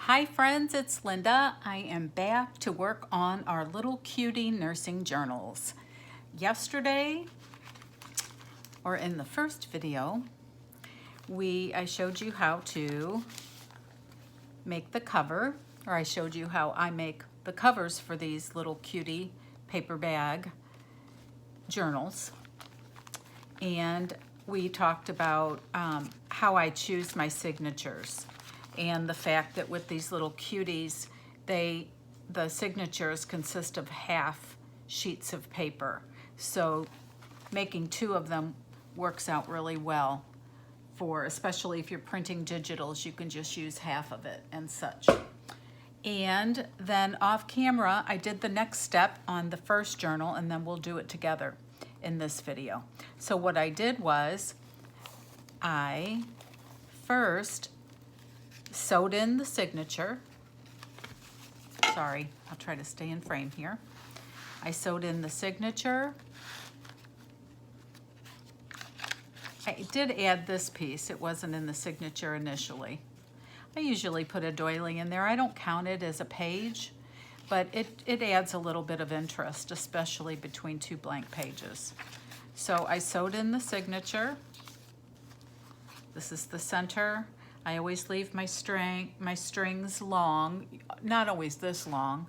Hi friends, it's Linda. I am back to work on our little cutie nursing journals. Yesterday, or in the first video, I showed you how to make the cover, or I showed you how I make the covers for these little cutie paper bag journals. And we talked about how I choose my signatures and the fact that with these little cuties, the signatures consist of half sheets of paper. So making two of them works out really well for, especially if you're printing digitals, you can just use half of it and such. And then off camera, I did the next step on the first journal, and then we'll do it together in this video. So what I did was I first sewed in the signature. Sorry, I'll try to stay in frame here. I sewed in the signature. I did add this piece. It wasn't in the signature initially. I usually put a doily in there. I don't count it as a page, but it adds a little bit of interest, especially between two blank pages. So I sewed in the signature. This is the center. I always leave my strings long, not always this long,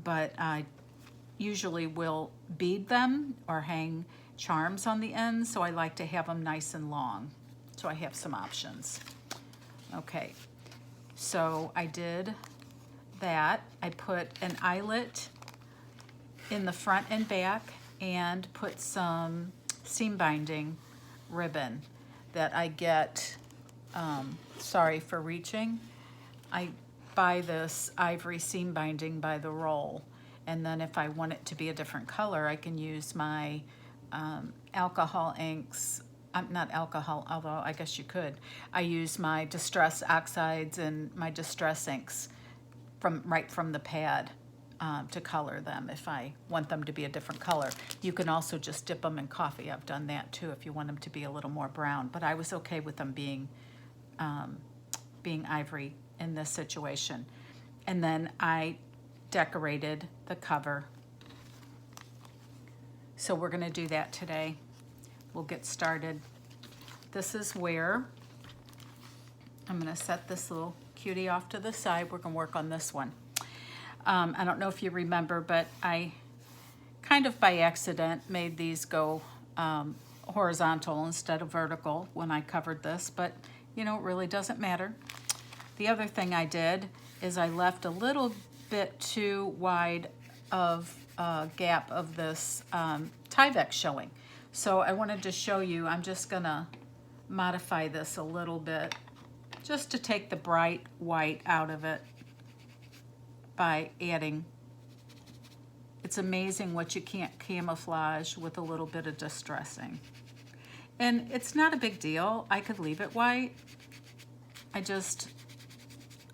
but I usually will bead them or hang charms on the ends, so I like to have them nice and long. So I have some options. Okay, so I did that. I put an eyelet in the front and back and put some seam binding ribbon that I get, sorry for reaching. I buy this ivory seam binding by the roll, and then if I want it to be a different color, I can use my alcohol inks. Not alcohol, although I guess you could. I use my distress oxides and my distress inks right from the pad to color them if I want them to be a different color. You can also just dip them in coffee. I've done that too if you want them to be a little more brown, but I was okay with them being ivory in this situation. And then I decorated the cover. So we're going to do that today. We'll get started. This is where I'm going to set this little cutie off to the side. We're going to work on this one. I don't know if you remember, but I kind of by accident made these go horizontal instead of vertical when I covered this, but you know, it really doesn't matter. The other thing I did is I left a little bit too wide of a gap of this Tyvek showing. So I wanted to show you, I'm just gonna modify this a little bit just to take the bright white out of it by adding. It's amazing what you can't camouflage with a little bit of distressing. And it's not a big deal. I could leave it white. I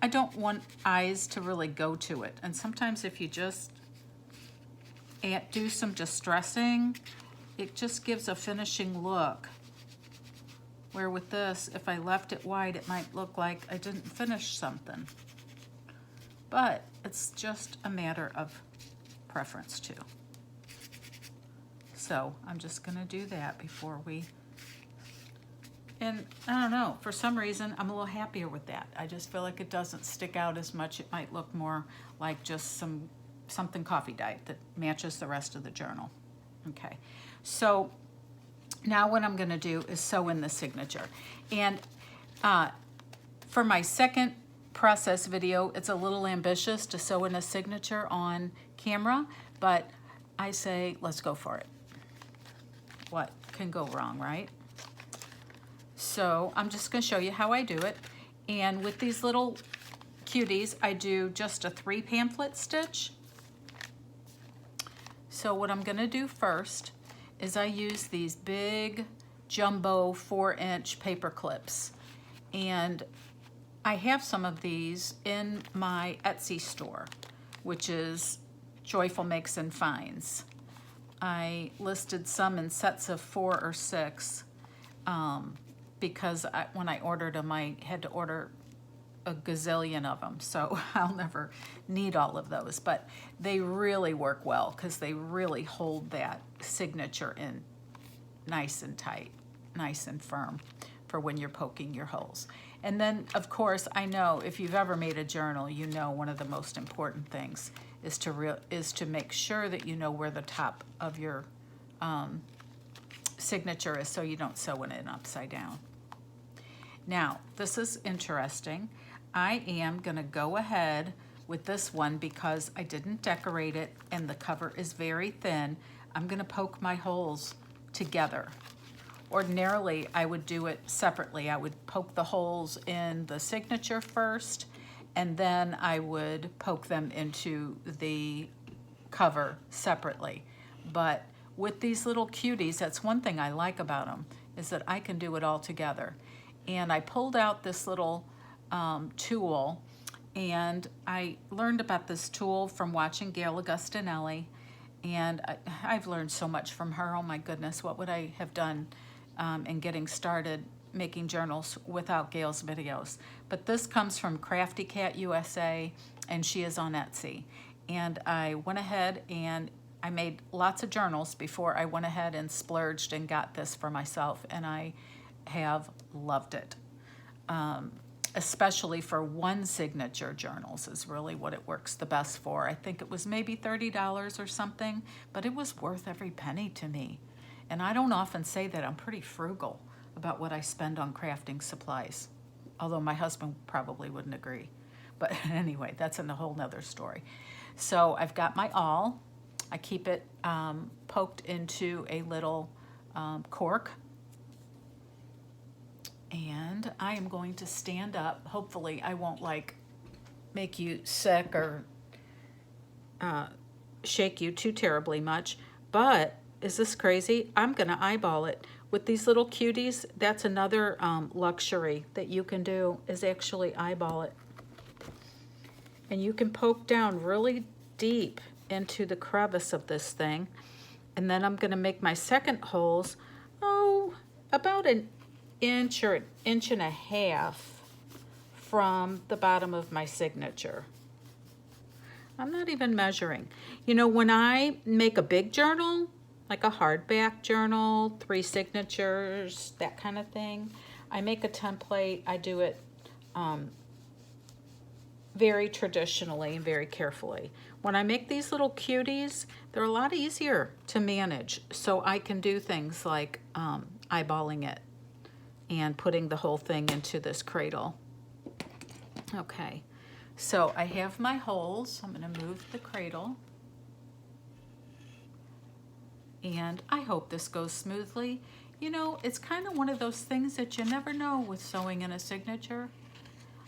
don't want eyes to really go to it. And sometimes if you just do some distressing, it just gives a finishing look. Where with this, if I left it white, it might look like I didn't finish something. But it's just a matter of preference too. So I'm just gonna do that before we, and I don't know, for some reason, I'm a little happier with that. I just feel like it doesn't stick out as much. It might look more like just something coffee dyed that matches the rest of the journal. Okay, so now what I'm gonna do is sew in the signature. And for my second process video, it's a little ambitious to sew in a signature on camera, but I say, let's go for it. What can go wrong, right? So I'm just gonna show you how I do it. And with these little cuties, I do just a 3 pamphlet stitch. So what I'm gonna do first is I use these big jumbo 4-inch paper clips. And I have some of these in my Etsy store, which is Joyful Makes and Finds. I listed some in sets of 4 or 6 because when I ordered them, I had to order a gazillion of them, so I'll never need all of those, but they really work well because they really hold that signature in nice and tight, nice and firm for when you're poking your holes. And then, of course, I know if you've ever made a journal, you know one of the most important things is to make sure that you know where the top of your signature is so you don't sew it in upside down. Now, this is interesting. I am going to go ahead with this one because I didn't decorate it and the cover is very thin. I'm going to poke my holes together. Ordinarily, I would do it separately. I would poke the holes in the signature first, and then I would poke them into the cover separately. But with these little cuties, that's one thing I like about them, is that I can do it all together. And I pulled out this little tool, and I learned about this tool from watching Gail Augustinelli, and I've learned so much from her. Oh my goodness, what would I have done in getting started making journals without Gail's videos? But this comes from Crafty Cat USA, and she is on Etsy. And I went ahead and I made lots of journals before I went ahead and splurged and got this for myself, and I have loved it. Especially for one signature journals is really what it works the best for. I think it was maybe $30 or something, but it was worth every penny to me. And I don't often say that. I'm pretty frugal about what I spend on crafting supplies, although my husband probably wouldn't agree. But anyway, that's a whole nother story. So I've got my awl. I keep it poked into a little cork. And I am going to stand up. Hopefully I won't make you sick or shake you too terribly much. But is this crazy? I'm gonna eyeball it. With these little cuties, that's another luxury that you can do, is actually eyeball it. And you can poke down really deep into the crevice of this thing. And then I'm gonna make my second holes, about an inch or an inch and a half from the bottom of my signature. I'm not even measuring. You know, when I make a big journal, like a hardback journal, 3 signatures, that kind of thing, I make a template. I do it very traditionally and very carefully. When I make these little cuties, they're a lot easier to manage. So I can do things like eyeballing it and putting the whole thing into this cradle. Okay, so I have my holes. I'm gonna move the cradle. And I hope this goes smoothly. You know, it's kind of one of those things that you never know with sewing in a signature.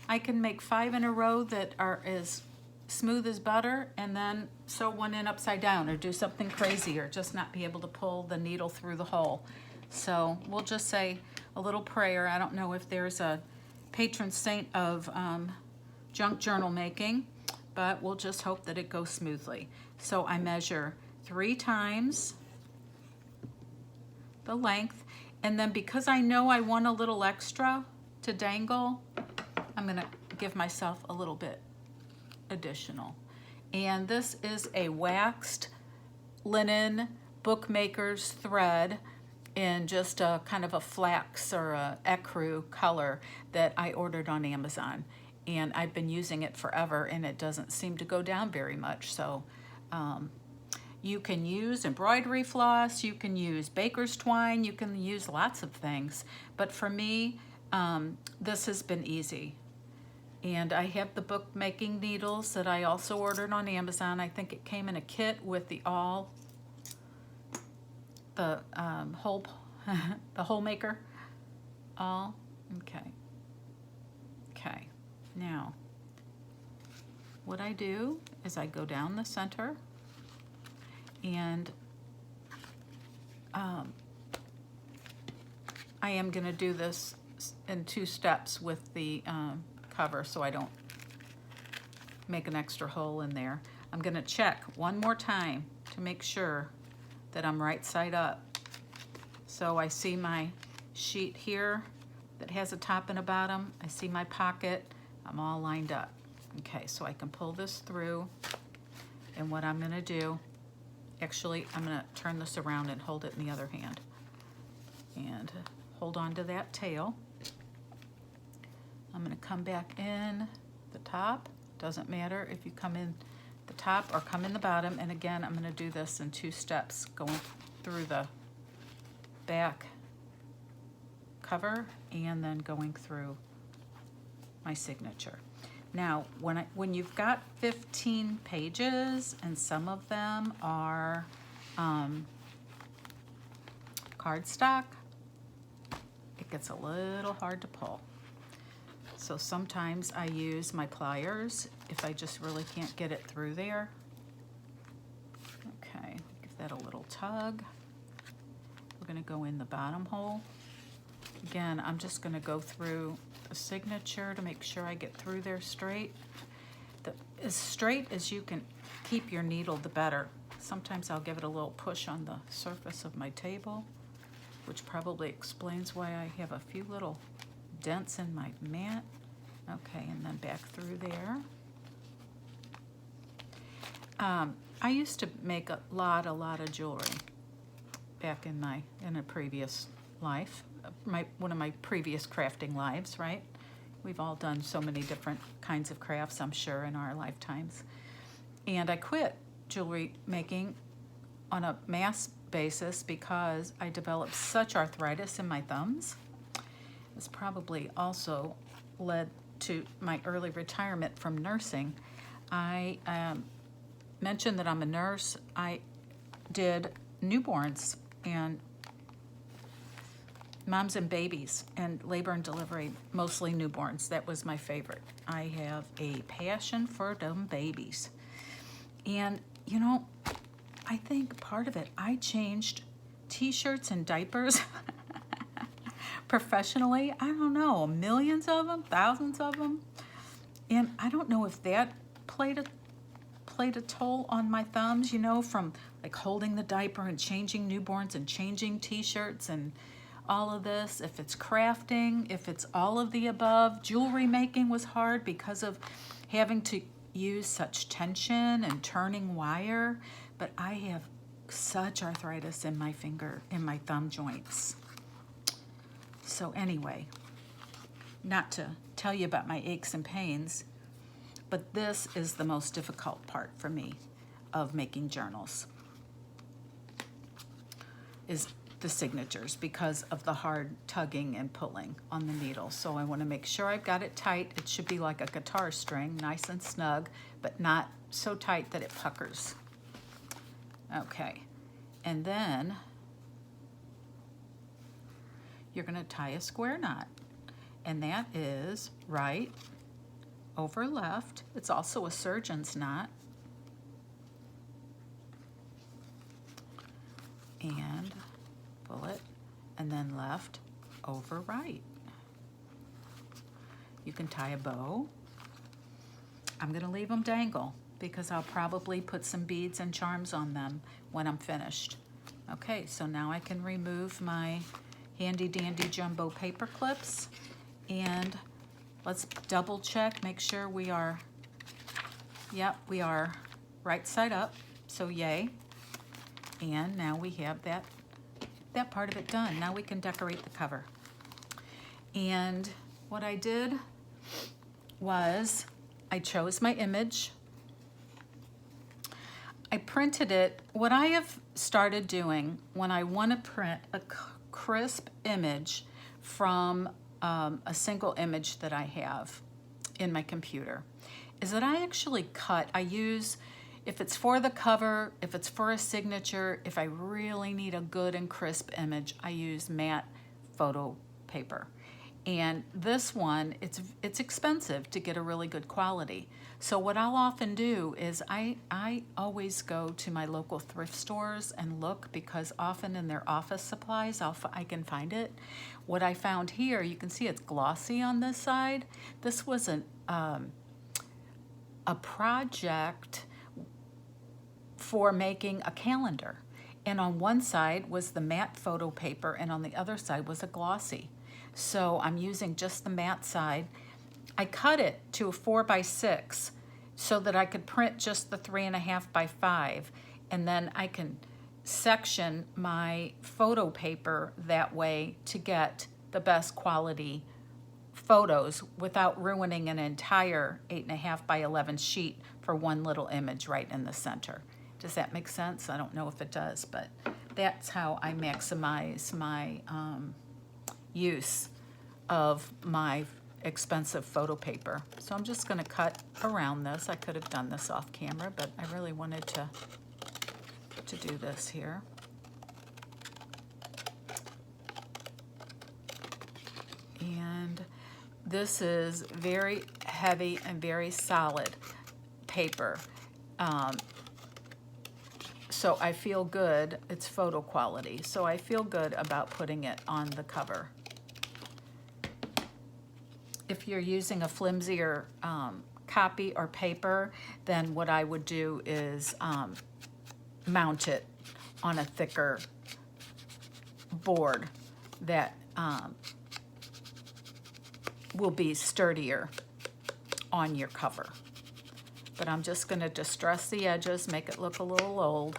I can make 5 in a row that are as smooth as butter, and then sew one in upside down or do something crazy, or just not be able to pull the needle through the hole. So we'll just say a little prayer. I don't know if there's a patron saint of junk journal making, but we'll just hope that it goes smoothly. So I measure 3 times the length, and then because I know I want a little extra to dangle, I'm gonna give myself a little bit additional. And this is a waxed linen bookmaker's thread in just a kind of a flax or a ecru color that I ordered on Amazon, and I've been using it forever, and it doesn't seem to go down very much. So you can use embroidery floss, you can use baker's twine, you can use lots of things, but for me this has been easy. And I have the bookmaking needles that I also ordered on Amazon. I think it came in a kit with the awl, the hole the hole maker awl. Okay, now what I do is I go down the center, and I am going to do this in 2 steps with the cover so I don't make an extra hole in there. I'm going to check one more time to make sure that I'm right side up. So I see my sheet here that has a top and a bottom. I see my pocket I'm all lined up. Okay, so I can pull this through, and what I'm gonna do, actually, I'm gonna turn this around and hold it in the other hand. And hold on to that tail. I'm gonna come back in the top. Doesn't matter if you come in the top or come in the bottom. And again, I'm gonna do this in 2 steps, going through the back cover and then going through my signature. Now, when you've got 15 pages and some of them are cardstock, it gets a little hard to pull. So sometimes I use my pliers if I just really can't get it through there. Okay, give that a little tug. We're gonna go in the bottom hole. Again, I'm just gonna go through a signature to make sure I get through there straight. As straight as you can keep your needle, the better. Sometimes I'll give it a little push on the surface of my table, which probably explains why I have a few little dents in my mat. Okay, and then back through there. I used to make a lot of jewelry back in a previous life, one of my previous crafting lives, right? We've all done so many different kinds of crafts, I'm sure, in our lifetimes. And I quit jewelry making on a mass basis because I developed such arthritis in my thumbs. This probably also led to my early retirement from nursing. I mentioned that I'm a nurse. I did newborns and moms and babies and labor and delivery, mostly newborns. That was my favorite. I have a passion for them babies. And you know, I think part of it, I changed t-shirts and diapers professionally. I don't know, millions of them, thousands of them. And I don't know if that played a toll on my thumbs, you know, from like holding the diaper and changing newborns and changing t-shirts and all of this. If it's crafting, if it's all of the above. Jewelry making was hard because of having to use such tension and turning wire, but I have such arthritis in my thumb joints. So anyway, not to tell you about my aches and pains, but this is the most difficult part for me of making journals, is the signatures, because of the hard tugging and pulling on the needle. So I want to make sure I've got it tight. It should be like a guitar string, nice and snug, but not so tight that it puckers. Okay, and then you're going to tie a square knot, and that is right over left. It's also a surgeon's knot. And pull it, and then left over right. You can tie a bow. I'm going to leave them dangle because I'll probably put some beads and charms on them when I'm finished. Okay, so now I can remove my handy dandy jumbo paper clips, and let's double check, make sure we are, yep, we are right side up, so yay. And now we have that part of it done. Now we can decorate the cover. And what I did was I chose my image. I printed it. What I have started doing when I want to print a crisp image from a single image that I have in my computer is that I actually cut. I use, if it's for the cover, if it's for a signature, if I really need a good and crisp image, I use matte photo paper. And this one, it's expensive to get a really good quality. So what I'll often do is I always go to my local thrift stores and look, because often in their office supplies I can find it. What I found here, you can see it's glossy on this side. This was a project for making a calendar. And on one side was the matte photo paper, and on the other side was a glossy. So I'm using just the matte side, I cut it to a 4x6 so that I could print just the 3.5x5, and then I can section my photo paper that way to get the best quality photos without ruining an entire 8.5x11 sheet for one little image right in the center. Does that make sense? I don't know if it does, but that's how I maximize my use of my expensive photo paper. So I'm just going to cut around this. I could have done this off camera, but I really wanted to do this here. And this is very heavy and very solid paper. So I feel good. It's photo quality. So I feel good about putting it on the cover. If you're using a flimsier copy or paper, then what I would do is mount it on a thicker board that will be sturdier on your cover. But I'm just going to distress the edges, make it look a little old.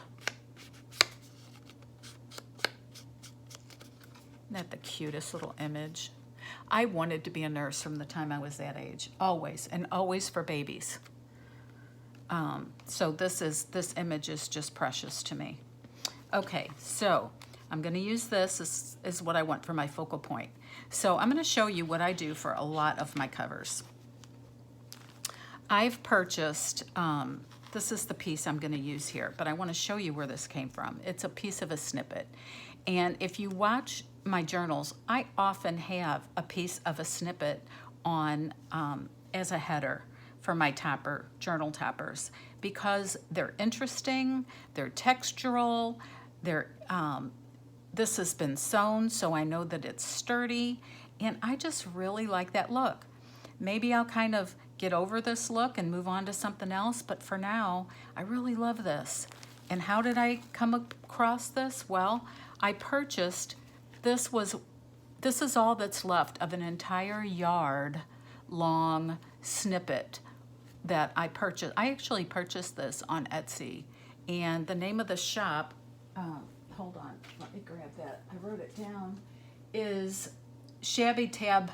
Isn't that the cutest little image? I wanted to be a nurse from the time I was that age, always, and always for babies. So this image is just precious to me. Okay, so I'm going to use this is what I want for my focal point. So I'm going to show you what I do for a lot of my covers. I've purchased, this is the piece I'm going to use here, but I want to show you where this came from. It's a piece of a snippet. And if you watch my journals, I often have a piece of a snippet on as a header for my topper, journal toppers, because they're interesting, they're textural, this has been sewn, so I know that it's sturdy, and I just really like that look. Maybe I'll kind of get over this look and move on to something else, but for now, I really love this. And how did I come across this? Well, I purchased, this is all that's left of an entire yard long snippet that I purchased. I actually purchased this on Etsy, and the name of the shop, hold on, let me grab that, I wrote it down, is Shabbytabshop,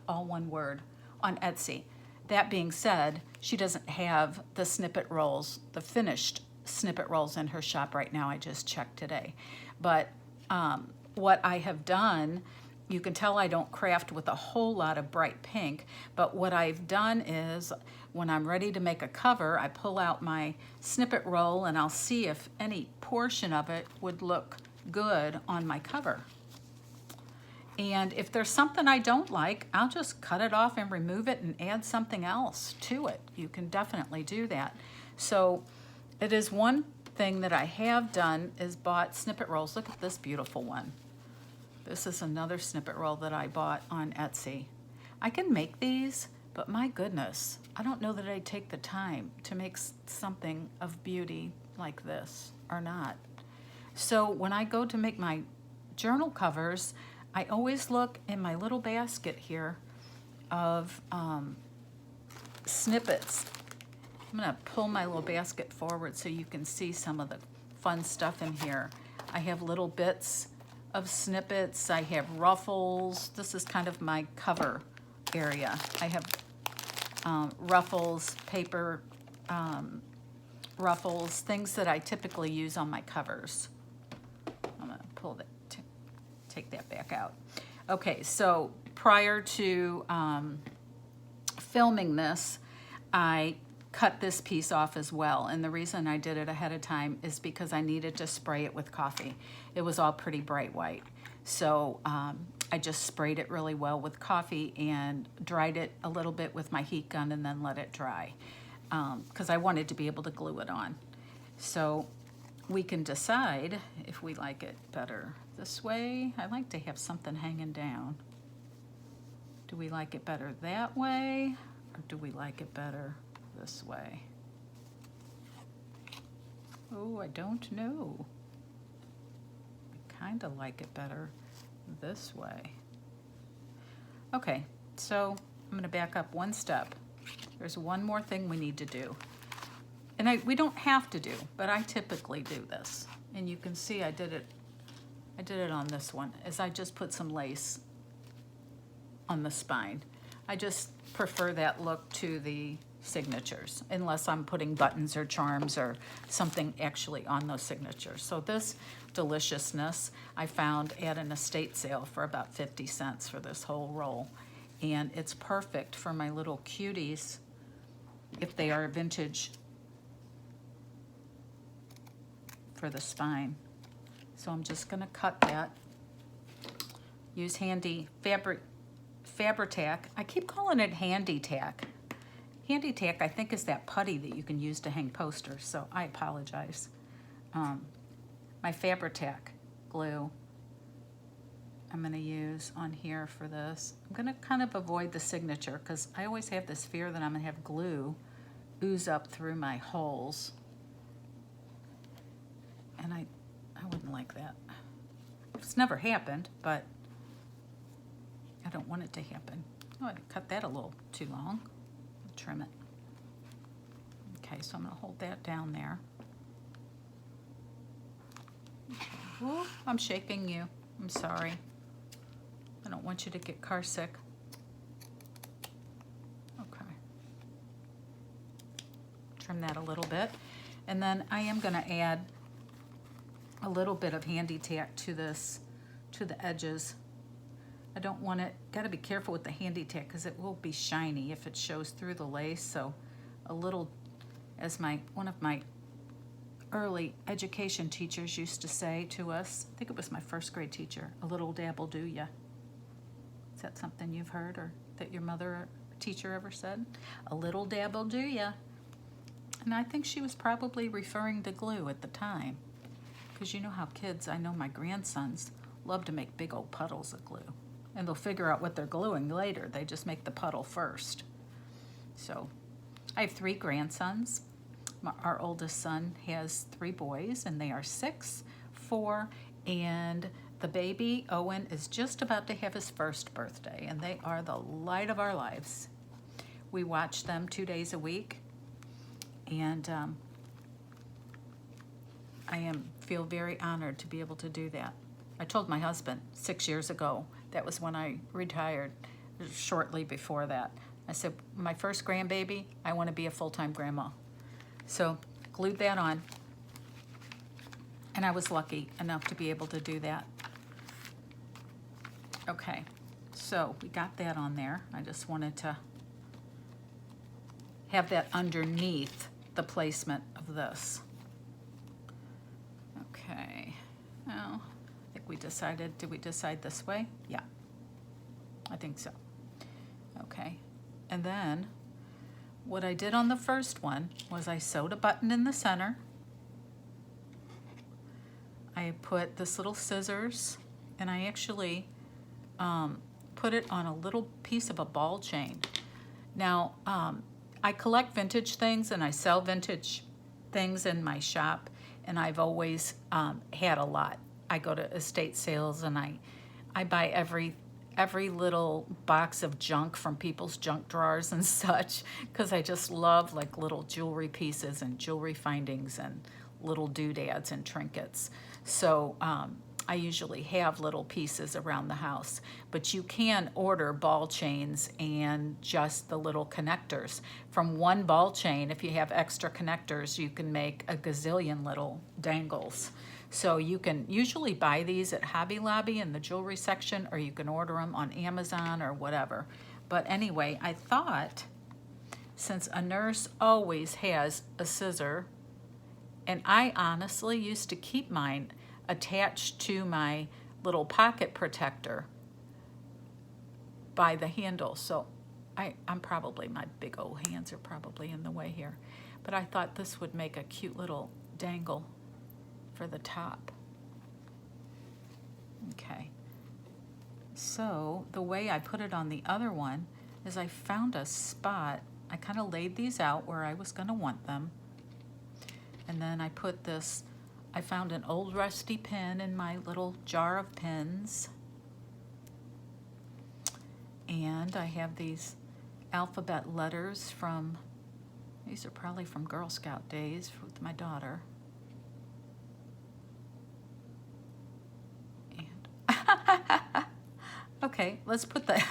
all one word, on Etsy. That being said, she doesn't have the snippet rolls, the finished snippet rolls in her shop right now. I just checked today. But what I have done, you can tell I don't craft with a whole lot of bright pink, but what I've done is when I'm ready to make a cover, I pull out my snippet roll and I'll see if any portion of it would look good on my cover. And if there's something I don't like, I'll just cut it off and remove it and add something else to it. You can definitely do that. So it is one thing that I have done is bought snippet rolls. Look at this beautiful one. This is another snippet roll that I bought on Etsy. I can make these, but my goodness, I don't know that I'd take the time to make something of beauty like this or not. So when I go to make my journal covers, I always look in my little basket here of snippets. I'm gonna pull my little basket forward so you can see some of the fun stuff in here. I have little bits of snippets. I have ruffles. This is kind of my cover area. I have ruffles, paper ruffles, things that I typically use on my covers. I'm gonna pull that, take that back out. Okay, so prior to filming this, I cut this piece off as well, and the reason I did it ahead of time is because I needed to spray it with coffee. It was all pretty bright white, so I just sprayed it really well with coffee and dried it a little bit with my heat gun and then let it dry because I wanted to be able to glue it on. So we can decide if we like it better this way. I like to have something hanging down. Do we like it better that way, or do we like it better this way? Oh, I don't know. I kind of like it better this way. Okay, so I'm gonna back up one step. There's one more thing we need to do. And we don't have to do, but I typically do this. And you can see I did it on this one, as I just put some lace on the spine. I just prefer that look to the signatures, unless I'm putting buttons or charms or something actually on those signatures. So this deliciousness I found at an estate sale for about 50 cents for this whole roll. And it's perfect for my little cuties if they are vintage for the spine. So I'm just gonna cut that. Use handy Fabri-Tac. I keep calling it Handy Tack. Handy Tack, I think, is that putty that you can use to hang posters, so I apologize. My Fabri-Tac glue I'm gonna use on here for this. I'm gonna kind of avoid the signature because I always have this fear that I'm gonna have glue ooze up through my holes. And I wouldn't like that. It's never happened, but I don't want it to happen. Oh, I cut that a little too long. I'll trim it. Okay, so I'm gonna hold that down there. Okay. Ooh, I'm shaking you. I'm sorry. I don't want you to get car sick. Okay. Trim that a little bit. And then I am gonna add a little bit of Handy Tack to this, to the edges. I don't want it, gotta be careful with the Handy Tack because it will be shiny if it shows through the lace. So a little, as one of my early education teachers used to say to us, I think it was my first grade teacher, a little dabble do ya. Is that something you've heard or that your mother or teacher ever said? A little dabble do ya. And I think she was probably referring to glue at the time. Because you know how kids, I know my grandsons, love to make big old puddles of glue. And they'll figure out what they're gluing later. They just make the puddle first. So I have 3 grandsons. Our oldest son has 3 boys, and they are 6, 4, and the baby, Owen, is just about to have his first birthday, and they are the light of our lives. We watch them 2 days a week, and I feel very honored to be able to do that. I told my husband 6 years ago, that was when I retired, shortly before that. I said, my first grandbaby, I want to be a full-time grandma. So glued that on, and I was lucky enough to be able to do that. Okay, so we got that on there. I just wanted to have that underneath the placement of this. Okay, now I think we decided, did we decide this way? Yeah, I think so. Okay, and then what I did on the first one was I sewed a button in the center. I put this little scissors, and I actually put it on a little piece of a ball chain. Now, I collect vintage things and I sell vintage things in my shop, and I've always had a lot. I go to estate sales and I buy every little box of junk from people's junk drawers and such, because I just love like little jewelry pieces and jewelry findings and little doodads and trinkets. So I usually have little pieces around the house, but you can order ball chains and just the little connectors. From one ball chain, if you have extra connectors, you can make a gazillion little dangles. So you can usually buy these at Hobby Lobby in the jewelry section, or you can order them on Amazon or whatever. But anyway, I thought, since a nurse always has a scissor, and I honestly used to keep mine attached to my little pocket protector by the handle. So I'm probably, my big old hands are probably in the way here. But I thought this would make a cute little dangle for the top. Okay. So the way I put it on the other one is I found a spot. I kind of laid these out where I was going to want them. And then I put this, I found an old rusty pin in my little jar of pins. And I have these alphabet letters from, these are probably from Girl Scout days with my daughter. And okay, let's put the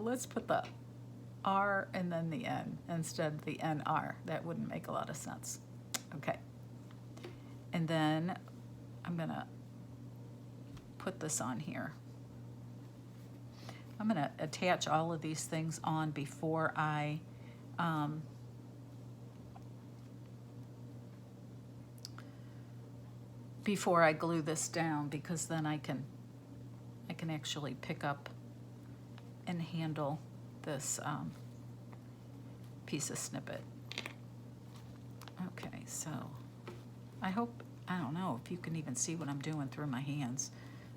let's put the R and then the N instead of the NR. That wouldn't make a lot of sense. Okay. And then I'm gonna put this on here. I'm gonna attach all of these things on before I glue this down, because then I can actually pick up and handle this piece of snippet. Okay, so I don't know if you can even see what I'm doing through my hands,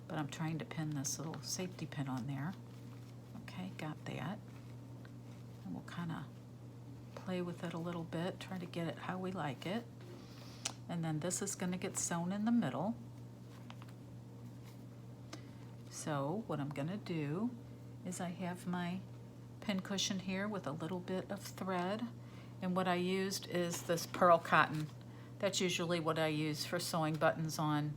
but I'm trying to pin this little safety pin on there. Okay, got that. And we'll kind of play with it a little bit, try to get it how we like it. And then this is going to get sewn in the middle. So what I'm going to do is I have my pin cushion here with a little bit of thread, and what I used is this pearl cotton. That's usually what I use for sewing buttons on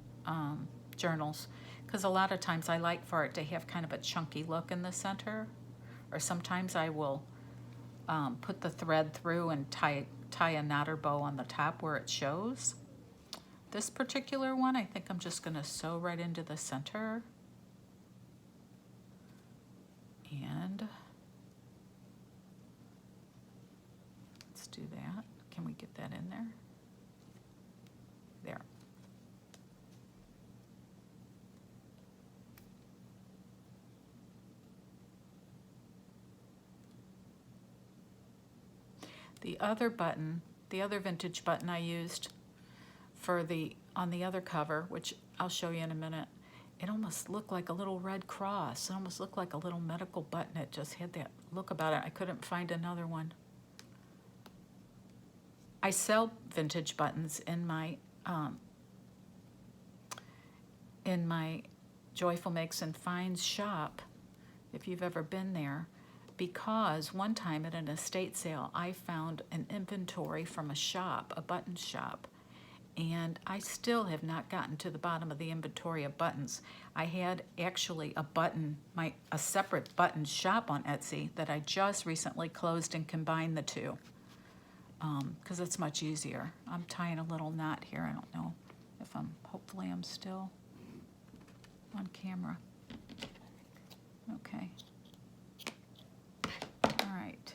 journals, because a lot of times I like for it to have kind of a chunky look in the center, or sometimes I will put the thread through and tie a knot or bow on the top where it shows. This particular one, I think I'm just going to sew right into the center. And let's do that. Can we get that in there? There. The other button, the other vintage button I used for on the other cover, which I'll show you in a minute, it almost looked like a little red cross. It almost looked like a little medical button. It just had that look about it. I couldn't find another one. I sell vintage buttons in my Joyful Makes and Finds shop, if you've ever been there, because one time at an estate sale I found an inventory from a shop, a button shop, and I still have not gotten to the bottom of the inventory of buttons. I had actually a separate button shop on Etsy that I just recently closed and combined the two, because it's much easier. I'm tying a little knot here. I don't know if hopefully I'm still on camera. Okay. All right.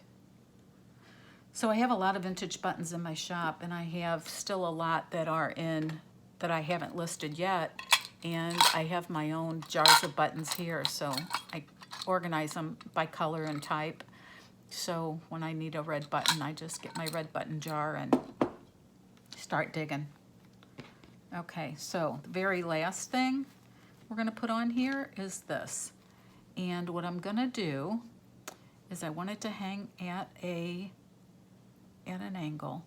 So I have a lot of vintage buttons in my shop, and I have still a lot that I haven't listed yet, and I have my own jars of buttons here, so I organize them by color and type. So when I need a red button, I just get my red button jar and start digging. Okay, so the very last thing we're going to put on here is this. And what I'm going to do is I want it to hang at an angle.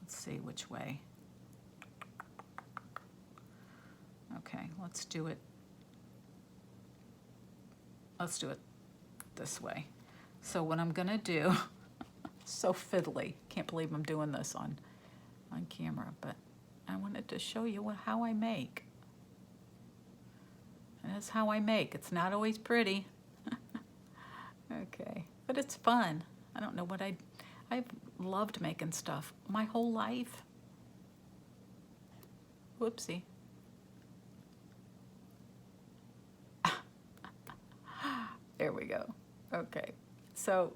Let's see which way. Okay, let's do it this way. So what I'm gonna do, so fiddly, can't believe I'm doing this on camera, but I wanted to show you how I make. And that's how I make. It's not always pretty. Okay, but it's fun. I don't know what I've loved making stuff my whole life. Whoopsie. There we go. Okay, so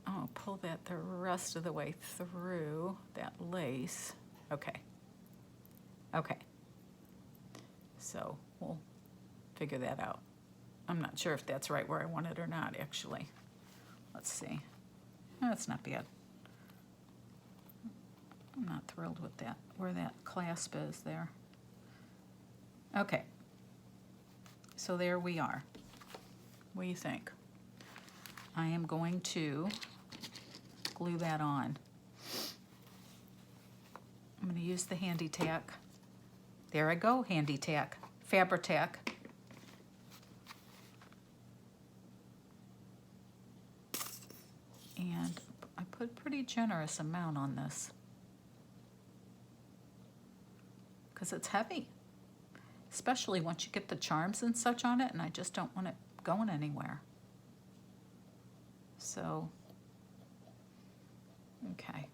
I'll pull that the rest of the way through that lace. Okay. Okay. So we'll figure that out. I'm not sure if that's right where I want it or not, actually. Let's see. That's not bad. I'm not thrilled with that, where that clasp is there. Okay. So there we are. What do you think? I am going to glue that on. I'm going to use the Handy Tack. There I go, Handy Tack. Fabri-Tac. pretty generous amount on this because it's heavy, especially once you get the charms and such on it, and I just don't want it going anywhere. So, okay.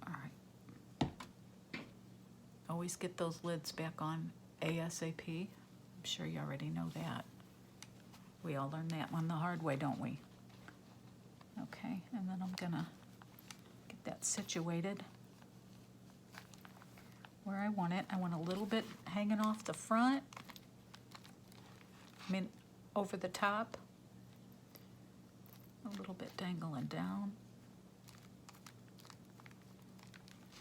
All right. Always get those lids back on ASAP. I'm sure you already know that. We all learn that one the hard way, don't we? Okay, and then I'm gonna get that situated where I want it. I want a little bit hanging off the front. I mean, over the top. A little bit dangling down.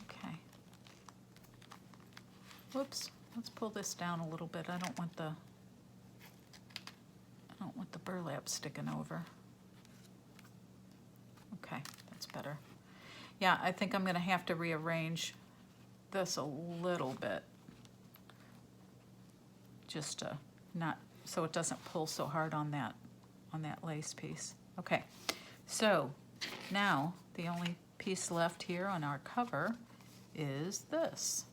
Okay. Whoops, let's pull this down a little bit. I don't want the burlap sticking over. Okay, that's better. Yeah, I think I'm gonna have to rearrange this a little bit. Just to not, so it doesn't pull so hard on that lace piece. Okay, so now the only piece left here on our cover is this.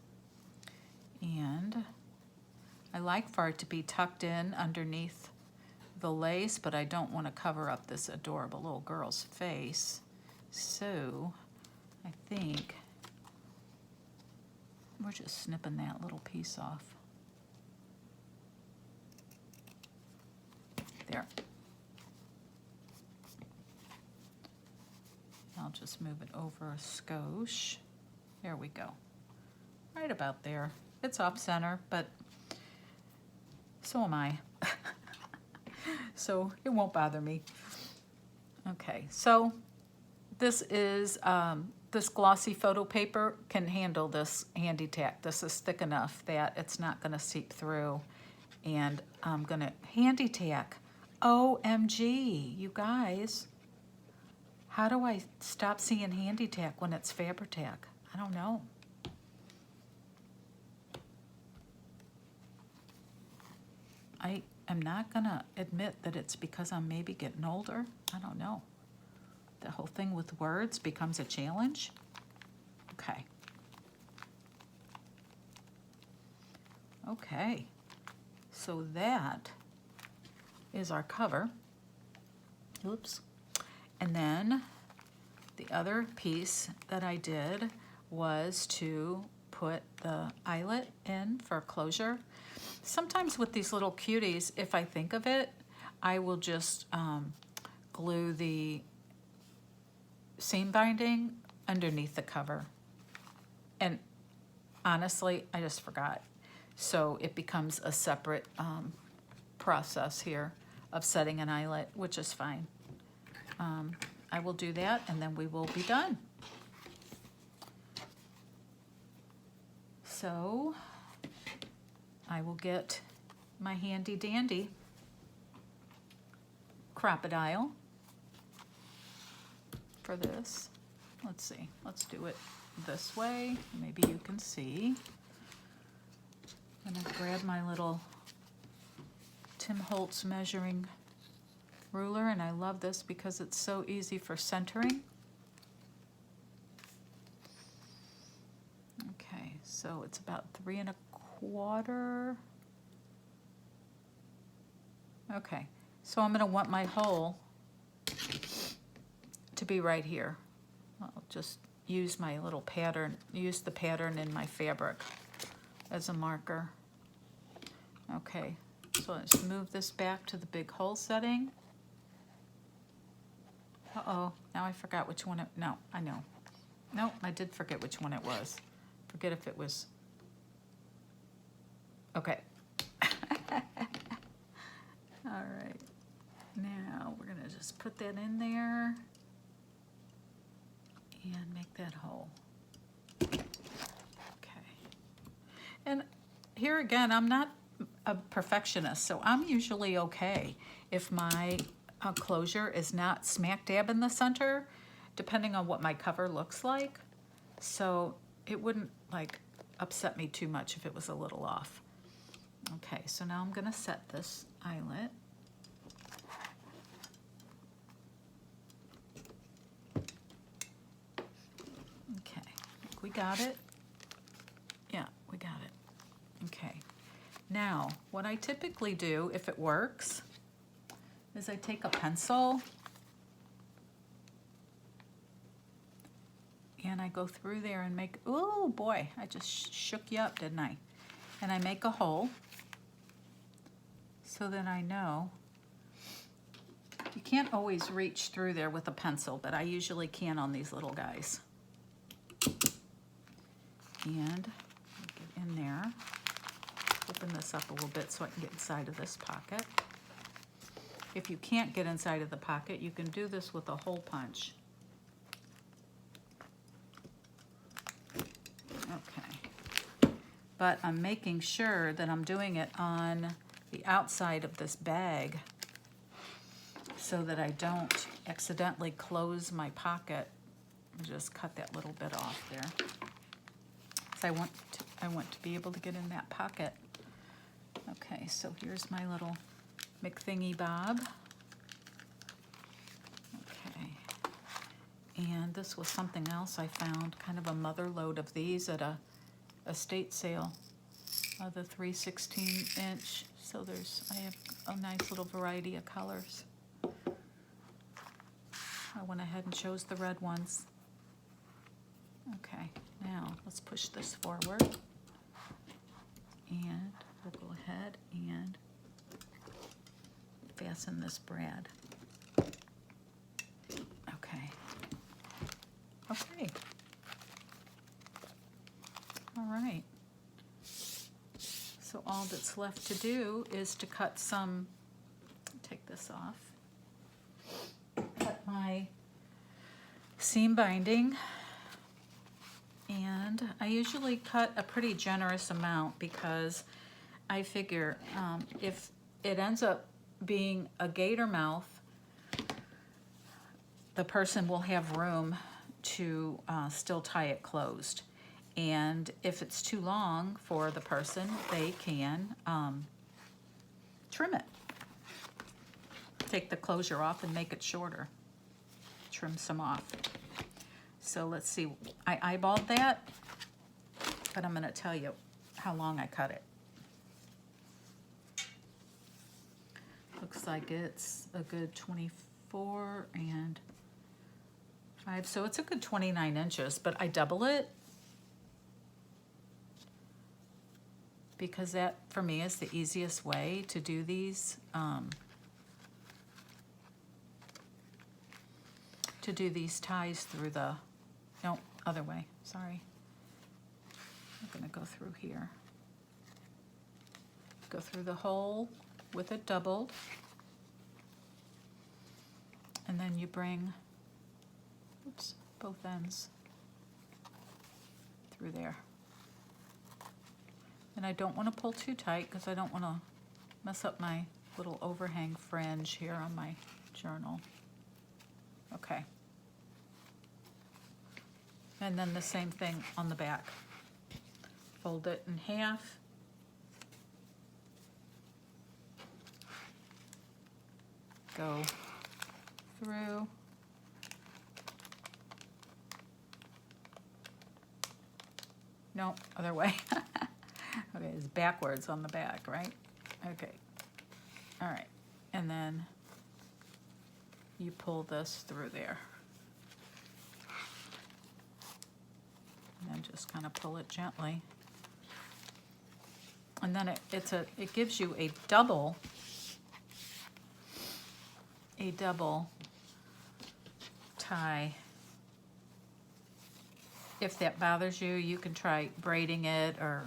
And I like for it to be tucked in underneath the lace, but I don't want to cover up this adorable little girl's face. So I think we're just snipping that little piece off. There. I'll just move it over a skosh. There we go. Right about there. It's off center, but so am I. So it won't bother me. Okay, so this is, this glossy photo paper can handle this handy tack. This is thick enough that it's not gonna seep through. And I'm gonna handy tack. OMG, you guys. How do I stop seeing handy tack when it's Fabri-Tac? I don't know. I am not gonna admit that it's because I'm maybe getting older. I don't know. The whole thing with words becomes a challenge. Okay. Okay. So that is our cover. Oops. And then the other piece that I did was to put the eyelet in for closure. Sometimes with these little cuties, if I think of it, I will just glue the seam binding underneath the cover. And honestly, I just forgot. So it becomes a separate process here of setting an eyelet, which is fine. I will do that and then we will be done. So I will get my handy dandy crocodile for this. Let's see, let's do it this way. Maybe you can see. I'm gonna grab my little Tim Holtz measuring ruler, and I love this because it's so easy for centering. Okay, so it's about 3 1/4. Okay, so I'm gonna want my hole to be right here. I'll just use my little pattern, use the pattern in my fabric as a marker. Okay, so let's move this back to the big hole setting. Uh-oh, now I forgot which one it, no, I know. No, I did forget which one it was. Forget if it was, okay. All right, now we're gonna just put that in there and make that hole. Okay. And here again, I'm not a perfectionist, so I'm usually okay if my closure is not smack dab in the center, depending on what my cover looks like. So it wouldn't like upset me too much if it was a little off. Okay, so now I'm gonna set this eyelet. got it? Yeah, we got it. Okay. Now, what I typically do, if it works, is I take a pencil and I go through there and make, oh boy, I just shook you up, didn't I? And I make a hole so that I know. You can't always reach through there with a pencil, but I usually can on these little guys. And get in there. Open this up a little bit so I can get inside of this pocket. If you can't get inside of the pocket, you can do this with a hole punch. Okay. But I'm making sure that I'm doing it on the outside of this bag so that I don't accidentally close my pocket. I'll just cut that little bit off there. So I want to be able to get in that pocket. Okay, so here's my little McThingy-bob. Okay, and this was something else I found, kind of a mother load of these at a estate sale, the 3/16 inch. So I have a nice little variety of colors. I went ahead and chose the red ones. Okay, now let's push this forward. And we'll go ahead and fasten this brad. Okay. Okay. All right. So all that's left to do is to cut some, take this off, cut my seam binding, and I usually cut a pretty generous amount because I figure if it ends up being a gator mouth, the person will have room to still tie it closed. And if it's too long for the person, they can trim it. Take the closure off and make it shorter. Trim some off. So let's see, I eyeballed that, but I'm gonna tell you how long I cut it. Looks like it's a good 24 and 5, so it's a good 29 inches, but I double it because that, for me, is the easiest way to do these, ties through the, no, other way, sorry. I'm gonna go through here. Go through the hole with it doubled, and then you bring, oops, both ends through there. And I don't want to pull too tight because I don't want to mess up my little overhang fringe here on my journal. Okay. And then the same thing on the back. Fold it in half. Go through. No, other way. Okay, it's backwards on the back, right? Okay. All right. And then you pull this through there. And then just kind of pull it gently. And then it gives you a double tie. If that bothers you, you can try braiding it or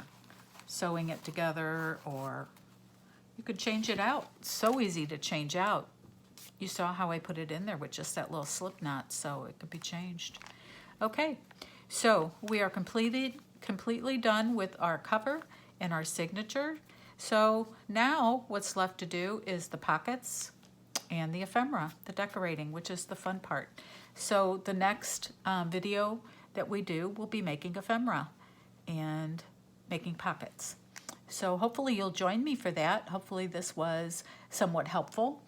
sewing it together, or you could change it out. It's so easy to change out. You saw how I put it in there with just that little slip knot, so it could be changed. Okay, so we are completely done with our cover and our signature. So now what's left to do is the pockets and the ephemera, the decorating, which is the fun part. So the next video that we do will be making ephemera and making pockets. So hopefully you'll join me for that. Hopefully this was somewhat helpful.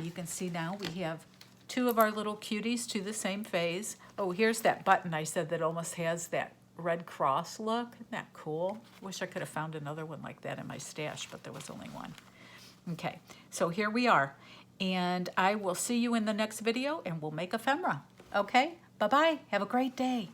You can see now we have two of our little cuties to the same phase. Oh, here's that button I said that almost has that Red Cross look. Isn't that cool? Wish I could have found another one like that in my stash, but there was only one. Okay, so here we are. And I will see you in the next video, and we'll make ephemera. Okay, bye-bye. Have a great day.